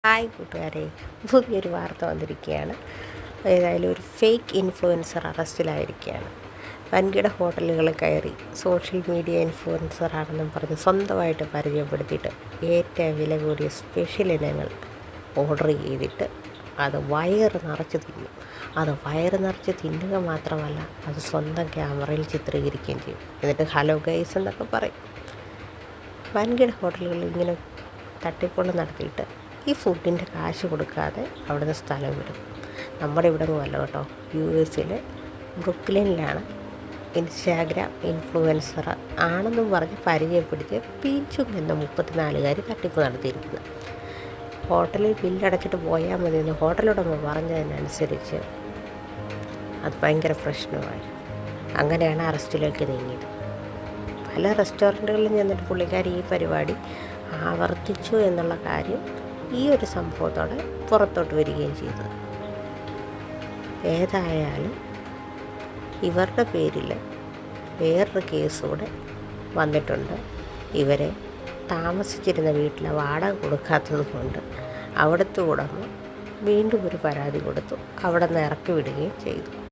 Hi കൂട്ടുകാരെ, പുതിയൊരു വാർത്ത വന്നിരിക്കുകയാണ്. ഏതായാലും ഒരു ഫേക്ക് ഇൻഫ്ലുവൻസർ അറസ്റ്റിലായിരിക്കുകയാണ്. വൻകിട ഹോട്ടലുകളിൽ കയറി സോഷ്യൽ മീഡിയ ഇൻഫ്ലുവൻസറാണെന്നും പറഞ്ഞ് സ്വന്തമായിട്ട് പരിചയപ്പെടുത്തിയിട്ട് ഏറ്റവും വില കൂടിയ സ്പെഷ്യൽ ഇനങ്ങൾ ഓർഡർ ചെയ്തിട്ട് അത് വയറ് നിറച്ച് തിന്നും. അത് വയറ് നിറച്ച് തിന്നുക മാത്രമല്ല, അത് സ്വന്തം ക്യാമറയിൽ ചിത്രീകരിക്കുകയും ചെയ്യും. എന്നിട്ട് ഹലോ ഗൈസ് എന്നൊക്കെ പറയും. വൻകിട ഹോട്ടലുകളിൽ ഇങ്ങനെ തട്ടിപ്പുകൾ നടത്തിയിട്ട് ഈ ഫുഡിൻ്റെ കാശ് കൊടുക്കാതെ അവിടുന്ന് സ്ഥലം വിടും. നമ്മുടെ ഇവിടെ ഒന്നും അല്ല കേട്ടോ, US ബ്രുക്ലിനിലാണ് ഇൻസ്റ്റാഗ്രാം ഇൻഫ്ലുവൻസർ ആണെന്നും പറഞ്ഞ് പരിചയപ്പെടുത്തിയ പീച്ചും എന്ന 34-കാരി തട്ടിപ്പ് നടത്തിയിരിക്കുന്നത്. ഹോട്ടലിൽ ബില്ലടച്ചിട്ട് പോയാൽ മതി എന്ന് ഹോട്ടലുടമ പറഞ്ഞതിനനുസരിച്ച് അത് ഭയങ്കര പ്രശ്നമായി. അങ്ങനെയാണ് അറസ്റ്റിലേക്ക് നീങ്ങിയത്. പല റെസ്റ്റോറൻറ്റുകളിലും ചെന്നിട്ട് പുള്ളിക്കാരി ഈ പരിപാടി ആവർത്തിച്ചു എന്നുള്ള കാര്യം ഈ ഒരു സംഭവത്തോടെ പുറത്തോട്ട് വരികയും ചെയ്തു. ഏതായാലും ഇവരുടെ പേരിൽ വേറൊരു കേസ് കൂടെ വന്നിട്ടുണ്ട്. ഇവരെ താമസിച്ചിരുന്ന വീട്ടിലെ വാടക കൊടുക്കാത്തത് കൊണ്ട് അവിടുത്തെ ഉടമ വീണ്ടും ഒരു പരാതി കൊടുത്തു. അവിടെ നിന്ന് ഇറക്കി വിടുകയും ചെയ്തു.